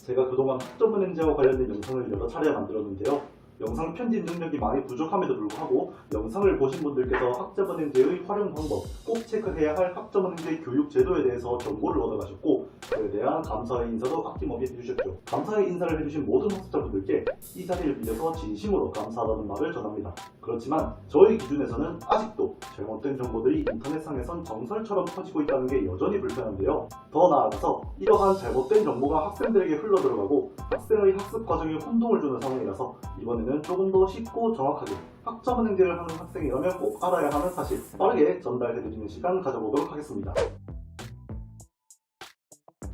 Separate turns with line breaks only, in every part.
제가 그동안 학점은행제와 관련된 영상을 여러 차례 만들었는데요. 영상 편집 능력이 많이 부족함에도 불구하고 영상을 보신 분들께서 학점은행제의 활용 방법, 꼭 체크해야 할 학점은행제 교육 제도에 대해서 정보를 얻어가셨고 그에 대한 감사의 인사도 아낌없이 해주셨죠. 감사의 인사를 해주신 모든 학습자분들께 이 자리를 빌려서 진심으로 감사하다는 말을 전합니다. 그렇지만 저희 기준에서는 아직도 잘못된 정보들이 인터넷상에선 정설처럼 퍼지고 있다는 게 여전히 불편한데요. 더 나아가서 이러한 잘못된 정보가 학생들에게 흘러들어가고 학생의 학습 과정에 혼동을 주는 상황이라서 이번에는 조금 더 쉽고 정확하게 학점은행제를 하는 학생이라면 꼭 알아야 하는 사실 빠르게 전달해드리는 시간 가져보도록 하겠습니다.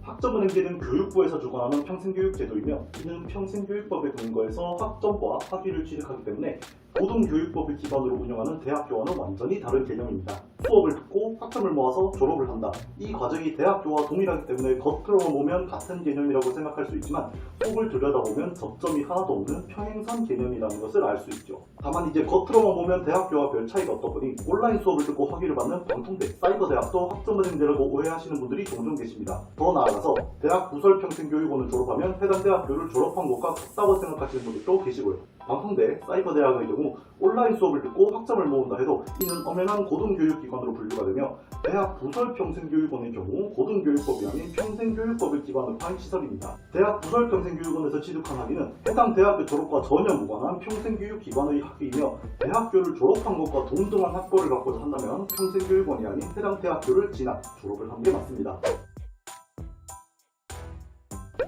학점은행제는 교육부에서 주관하는 평생교육제도이며 이는 평생교육법에 근거해서 학점과 학위를 취득하기 때문에 고등교육법을 기반으로 운영하는 대학교와는 완전히 다른 개념입니다. 수업을 듣고 학점을 모아서 졸업을 한다. 이 과정이 대학교와 동일하기 때문에 겉으로만 보면 같은 개념이라고 생각할 수 있지만 속을 들여다보면 접점이 하나도 없는 평행선 개념이라는 것을 알 수 있죠. 다만 이제 겉으로만 보면 대학교와 별 차이가 없다 보니 온라인 수업을 듣고 학위를 받는 방통대, 사이버대학도 학점은행제라고 오해하시는 분들이 종종 계십니다. 더 나아가서 대학 부설평생교육원을 졸업하면 해당 대학교를 졸업한 것과 같다고 생각하시는 분들도 계시고요. 방통대, 사이버대학의 경우 온라인 수업을 듣고 학점을 모은다 해도 이는 엄연한 고등교육기관으로 분류가 되며 대학 부설평생교육원의 경우 고등교육법이 아닌 평생교육법을 기반으로 한 시설입니다. 대학 부설평생교육원에서 취득한 학위는 해당 대학교 졸업과 전혀 무관한 평생교육기관의 학위이며 대학교를 졸업한 것과 동등한 학벌을 갖고자 한다면 평생교육원이 아닌 해당 대학교를 진학, 졸업을 한 게 맞습니다.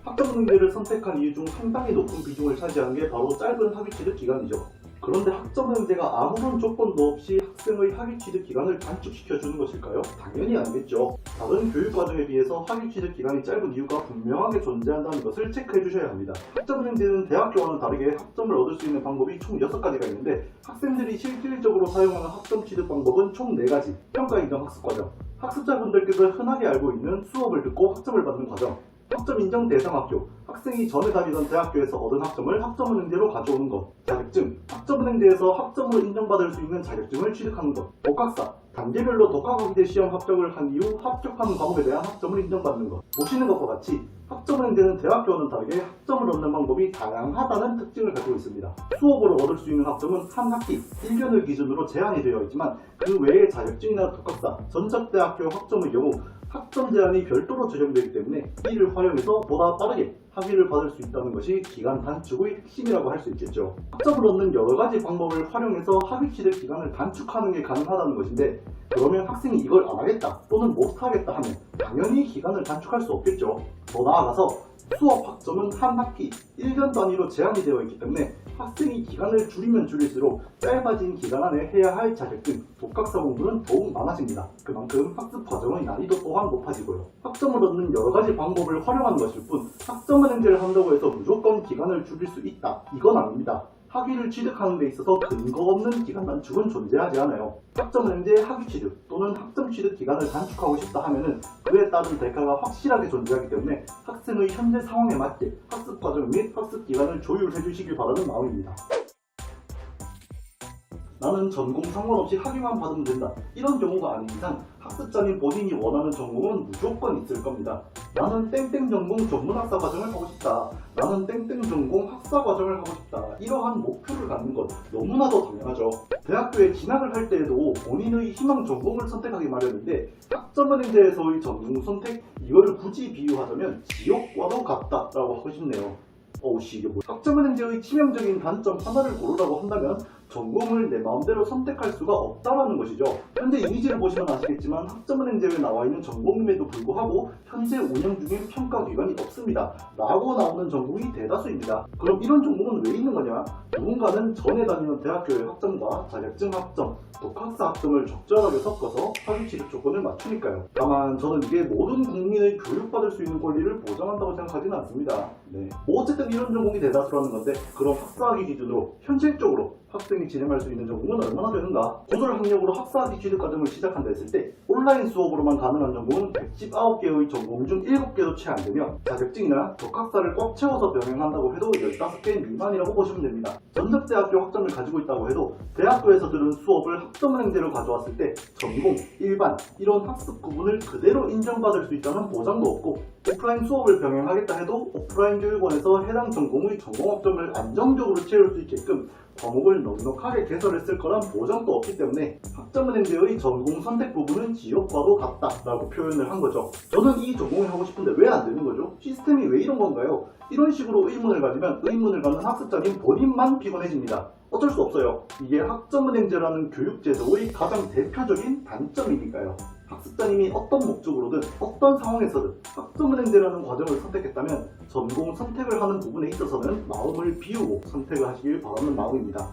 학점은행제를 선택한 이유 중 상당히 높은 비중을 차지하는 게 바로 짧은 학위 취득 기간이죠. 그런데 학점은행제가 아무런 조건도 없이 학생의 학위 취득 기간을 단축시켜주는 것일까요? 당연히 아니겠죠. 다른 교육과정에 비해서 학위 취득 기간이 짧은 이유가 분명하게 존재한다는 것을 체크해 주셔야 합니다. 학점은행제는 대학교와는 다르게 학점을 얻을 수 있는 방법이 총 6가지가 있는데 학생들이 실질적으로 사용하는 학점 취득 방법은 총 4가지. 평가 인정 학습 과정, 학습자분들께서 흔하게 알고 있는 수업을 듣고 학점을 받는 과정, 학점 인정 대상 학교, 학생이 전에 다니던 대학교에서 얻은 학점을 학점은행제로 가져오는 것, 자격증, 학점은행제에서 학점으로 인정받을 수 있는 자격증을 취득하는 것, 독학사, 단계별로 독학학위대 시험 합격을 한 이후 합격하는 과목에 대한 학점을 인정받는 것. 보시는 것과 같이 학점은행제는 대학교와는 다르게 학점을 얻는 방법이 다양하다는 특징을 가지고 있습니다. 수업으로 얻을 수 있는 학점은 한 학기 1년을 기준으로 제한이 되어 있지만 그 외에 자격증이나 독학사, 전적대학교 학점의 경우 학점 제한이 별도로 적용되기 때문에 이를 활용해서 보다 빠르게 학위를 받을 수 있다는 것이 기간 단축의 핵심이라고 할 수 있겠죠. 학점을 얻는 여러 가지 방법을 활용해서 학위 취득 기간을 단축하는 게 가능하다는 것인데 그러면 학생이 이걸 안 하겠다 또는 못 하겠다 하면 당연히 기간을 단축할 수 없겠죠. 더 나아가서 수업 학점은 한 학기 1년 단위로 제한이 되어 있기 때문에 학생이 기간을 줄이면 줄일수록 짧아진 기간 안에 해야 할 자격증, 독학사 공부는 더욱 많아집니다. 그만큼 학습 과정의 난이도 또한 높아지고요. 학점을 얻는 여러 가지 방법을 활용하는 것일 뿐 학점은행제를 한다고 해서 무조건 기간을 줄일 수 있다. 이건 아닙니다. 학위를 취득하는 데 있어서 근거 없는 기간 단축은 존재하지 않아요. 학점은행제 학위 취득 또는 학점 취득 기간을 단축하고 싶다 하면은 그에 따른 대가가 확실하게 존재하기 때문에 학생의 현재 상황에 맞게 학습 과정 및 학습 기간을 조율해 주시길 바라는 마음입니다. 나는 전공 상관없이 학위만 받으면 된다. 이런 경우가 아닌 이상 학습자님 본인이 원하는 전공은 무조건 있을 겁니다. 나는 땡땡 전공 전문학사 과정을 하고 싶다. 나는 땡땡 전공 학사 과정을 하고 싶다. 이러한 목표를 갖는 것 너무나도 당연하죠. 대학교에 진학을 할 때에도 본인의 희망 전공을 선택하기 마련인데 학점은행제에서의 전공 선택 이거를 굳이 비유하자면 지옥과도 같다라고 하고 싶네요. 이게 뭐 학점은행제의 치명적인 단점 하나를 고르라고 한다면 전공을 내 마음대로 선택할 수가 없다라는 것이죠. 현재 이미지를 보시면 아시겠지만 학점은행제에 나와 있는 전공임에도 불구하고 현재 운영 중인 평가기관이 없습니다. 라고 나오는 전공이 대다수입니다. 그럼 이런 전공은 왜 있는 거냐? 누군가는 전에 다니는 대학교의 학점과 자격증 학점, 독학사 학점을 적절하게 섞어서 학위 취득 조건을 맞추니까요. 다만 저는 이게 모든 국민의 교육받을 수 있는 권리를 보장한다고 생각하지는 않습니다. 어쨌든 이런 전공이 대다수라는 건데 그럼 학사학위 기준으로 현실적으로 학생이 진행할 수 있는 전공은 얼마나 되는가? 고졸학력으로 학사학위 취득 과정을 시작한다 했을 때 온라인 수업으로만 가능한 전공은 119개의 전공 중 7개도 채 안 되며 자격증이나 독학사를 꽉 채워서 병행한다고 해도 15개 미만이라고 보시면 됩니다. 전적대학교 학점을 가지고 있다고 해도 대학교에서 들은 수업을 학점은행제로 가져왔을 때 전공, 일반 이런 학습 구분을 그대로 인정받을 수 있다는 보장도 없고 오프라인 수업을 병행하겠다 해도 오프라인 교육원에서 해당 전공의 전공학점을 안정적으로 채울 수 있게끔 과목을 넉넉하게 개설했을 거란 보장도 없기 때문에 학점은행제의 전공 선택 부분은 지옥과도 같다라고 표현을 한 거죠. 저는 이 전공을 하고 싶은데 왜 안 되는 거죠? 시스템이 왜 이런 건가요? 이런 식으로 의문을 가지면 의문을 갖는 학습자님 본인만 피곤해집니다. 어쩔 수 없어요. 이게 학점은행제라는 교육제도의 가장 대표적인 단점이니까요. 학습자님이 어떤 목적으로든 어떤 상황에서든 학점은행제라는 과정을 선택했다면 전공 선택을 하는 부분에 있어서는 마음을 비우고 선택을 하시길 바라는 마음입니다.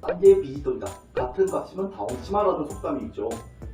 딴지의 비지떡이다. 같은 값이면 다홍치마라는 속담이 있죠.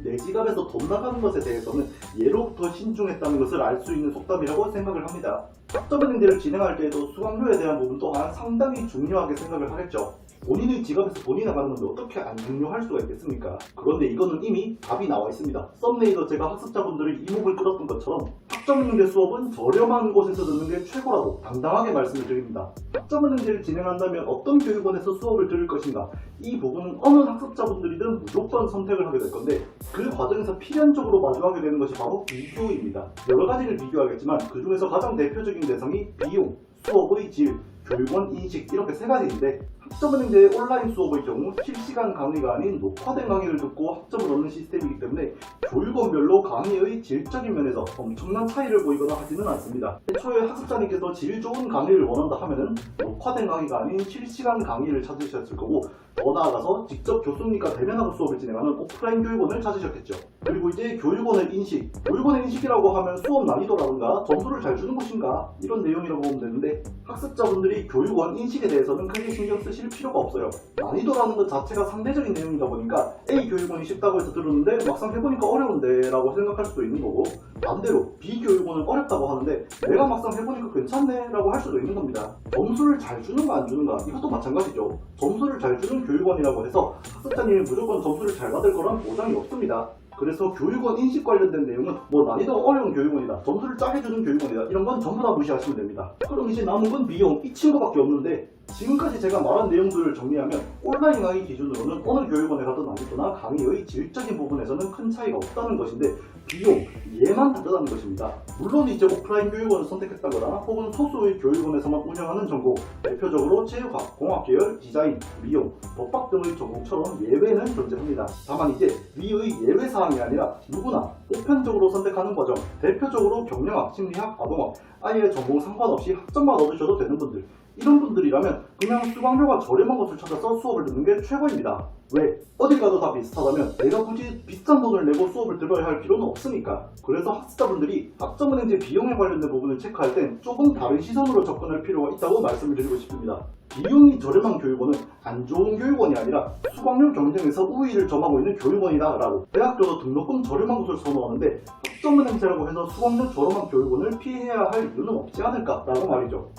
내 지갑에서 돈 나가는 것에 대해서는 예로부터 신중했다는 것을 알 수 있는 속담이라고 생각을 합니다. 학점은행제를 진행할 때에도 수강료에 대한 부분 또한 상당히 중요하게 생각을 하겠죠. 본인의 지갑에서 돈이 나가는 건데 어떻게 안 중요할 수가 있겠습니까? 그런데 이거는 이미 답이 나와 있습니다. 썸네일로 제가 학습자분들의 이목을 끌었던 것처럼 학점은행제 수업은 저렴한 곳에서 듣는 게 최고라고 당당하게 말씀을 드립니다. 학점은행제를 진행한다면 어떤 교육원에서 수업을 들을 것인가? 이 부분은 어느 학습자분들이든 무조건 선택을 하게 될 건데 그 과정에서 필연적으로 마주하게 되는 것이 바로 비교입니다. 여러 가지를 비교하겠지만 그 중에서 가장 대표적인 대상이 비용, 수업의 질, 교육원 인식 이렇게 세 가지인데 학점은행제의 온라인 수업의 경우 실시간 강의가 아닌 녹화된 강의를 듣고 학점을 얻는 시스템이기 때문에 교육원별로 강의의 질적인 면에서 엄청난 차이를 보이거나 하지는 않습니다. 애초에 학습자님께서 질 좋은 강의를 원한다 하면은 녹화된 강의가 아닌 실시간 강의를 찾으셨을 거고 더 나아가서 직접 교수님과 대면하고 수업을 진행하는 오프라인 교육원을 찾으셨겠죠. 그리고 이제 교육원의 인식, 교육원의 인식이라고 하면 수업 난이도라든가 점수를 잘 주는 곳인가 이런 내용이라고 보면 되는데 학습자분들이 교육원 인식에 대해서는 크게 신경 쓰실 필요가 없어요. 난이도라는 것 자체가 상대적인 내용이다 보니까 A 교육원이 쉽다고 해서 들었는데 막상 해보니까 어려운데 라고 생각할 수도 있는 거고 반대로 B 교육원은 어렵다고 하는데 내가 막상 해보니까 괜찮네 라고 할 수도 있는 겁니다. 점수를 잘 주는가 안 주는가 이것도 마찬가지죠. 점수를 잘 주는 교육원이라고 해서 학습자님이 무조건 점수를 잘 받을 거란 보장이 없습니다. 그래서 교육원 인식 관련된 내용은 뭐 난이도가 어려운 교육원이다, 점수를 짜게 주는 교육원이다 이런 건 전부 다 무시하시면 됩니다. 그럼 이제 남은 건 비용 이 친구밖에 없는데 지금까지 제가 말한 내용들을 정리하면 온라인 강의 기준으로는 어느 교육원에 가든 난이도나 강의의 질적인 부분에서는 큰 차이가 없다는 것인데 비용, 얘만 다르다는 것입니다. 물론 이제 오프라인 교육원을 선택했다거나 혹은 소수의 교육원에서만 운영하는 전공, 대표적으로 체육학, 공학계열, 디자인, 미용, 법학 등의 전공처럼 예외는 존재합니다. 다만 이제 위의 예외사항이 아니라 누구나 보편적으로 선택하는 과정, 대표적으로 경영학, 심리학, 아동학, 아예 전공 상관없이 학점만 얻으셔도 되는 분들, 이런 분들이라면 그냥 수강료가 저렴한 곳을 찾아서 수업을 듣는 게 최고입니다. 왜? 어디 가도 다 비슷하다면 내가 굳이 비싼 돈을 내고 수업을 들어야 할 필요는 없으니까. 그래서 학습자분들이 학점은행제 비용에 관련된 부분을 체크할 땐 조금 다른 시선으로 접근할 필요가 있다고 말씀을 드리고 싶습니다. 비용이 저렴한 교육원은 안 좋은 교육원이 아니라 수강료 경쟁에서 우위를 점하고 있는 교육원이다 라고 대학교도 등록금 저렴한 곳을 선호하는데 학점은행제라고 해서 수강료 저렴한 교육원을 피해야 할 이유는 없지 않을까 라고 말이죠.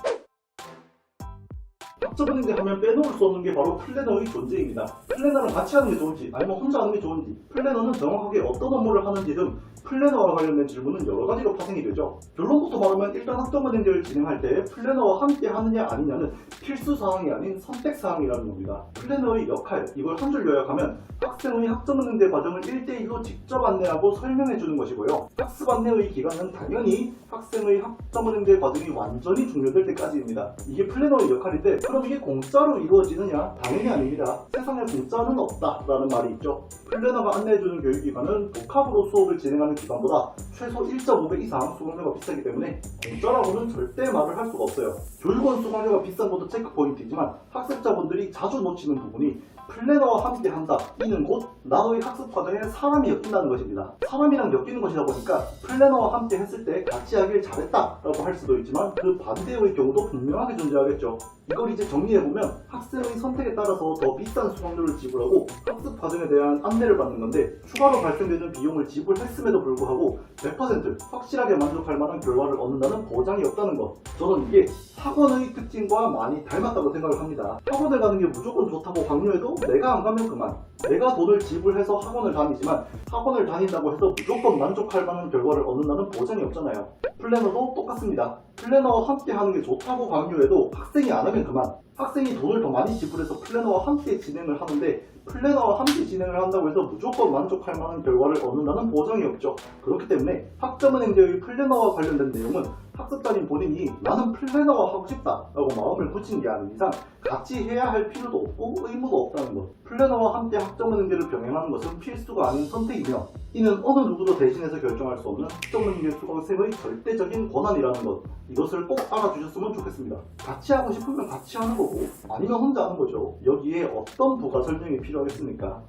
학점은행제 하면 빼놓을 수 없는 게 바로 플래너의 존재입니다. 플래너랑 같이 하는 게 좋은지 아니면 혼자 하는 게 좋은지, 플래너는 정확하게 어떤 업무를 하는지 등 플래너와 관련된 질문은 여러 가지로 파생이 되죠. 결론부터 말하면 일단 학점은행제를 진행할 때 플래너와 함께 하느냐 아니냐는 필수사항이 아닌 선택사항이라는 겁니다. 플래너의 역할, 이걸 한 줄 요약하면 학생의 학점은행제 과정을 1대1로 직접 안내하고 설명해주는 것이고요. 학습 안내의 기간은 당연히 학생의 학점은행제 과정이 완전히 종료될 때까지입니다. 이게 플래너의 역할인데 그럼 이게 공짜로 이루어지느냐? 당연히 아닙니다. 세상에 공짜는 없다라는 말이 있죠. 플래너가 안내해주는 교육기관은 복합으로 수업을 진행하는 기관보다 최소 1.5배 이상 수강료가 비싸기 때문에 공짜라고는 절대 말을 할 수가 없어요. 교육원 수강료가 비싼 것도 체크포인트이지만 학습자분들이 자주 놓치는 부분이 플래너와 함께 한다. 이는 곧 나의 학습 과정에 사람이 엮인다는 것입니다. 사람이랑 엮이는 것이다 보니까 플래너와 함께 했을 때 같이 하길 잘했다 라고 할 수도 있지만 그 반대의 경우도 분명하게 존재하겠죠. 이걸 이제 정리해보면 학생의 선택에 따라서 더 비싼 수강료를 지불하고 학습 과정에 대한 안내를 받는 건데 추가로 발생되는 비용을 지불했음에도 불구하고 100% 확실하게 만족할 만한 결과를 얻는다는 보장이 없다는 것. 저는 이게 학원의 특징과 많이 닮았다고 생각을 합니다. 학원을 가는 게 무조건 좋다고 강요해도 내가 안 가면 그만. 내가 돈을 지불해서 학원을 다니지만 학원을 다닌다고 해서 무조건 만족할 만한 결과를 얻는다는 보장이 없잖아요. 플래너도 똑같습니다. 플래너와 함께 하는 게 좋다고 강요해도 학생이 안 하면 그만. 학생이 돈을 더 많이 지불해서 플래너와 함께 진행을 하는데 플래너와 함께 진행을 한다고 해서 무조건 만족할 만한 결과를 얻는다는 보장이 없죠. 그렇기 때문에 학점은행제의 플래너와 관련된 내용은 학습자님 본인이 나는 플래너가 하고 싶다 라고 마음을 굳힌 게 아닌 이상 같이 해야 할 필요도 없고 의무도 없다는 것. 플래너와 함께 학점은행제를 병행하는 것은 필수가 아닌 선택이며 이는 어느 누구도 대신해서 결정할 수 없는 학점은행제 수강생의 절대적인 권한이라는 것. 이것을 꼭 알아주셨으면 좋겠습니다. 같이 하고 싶으면 같이 하는 거고 아니면 혼자 하는 거죠. 여기에 어떤 부가 설명이 필요하겠습니까?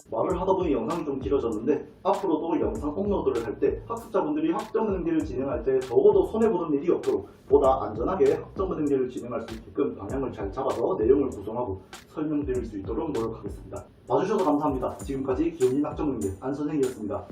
말을 하다 보니 영상이 좀 길어졌는데 앞으로도 영상 업로드를 할 때 학습자분들이 학점은행제를 진행할 때 적어도 손해보는 일이 없도록 보다 안전하게 학점은행제를 진행할 수 있게끔 방향을 잘 잡아서 내용을 구성하고 설명드릴 수 있도록 노력하겠습니다. 봐주셔서 감사합니다. 지금까지 기혼인 학점은행제 안선생이었습니다.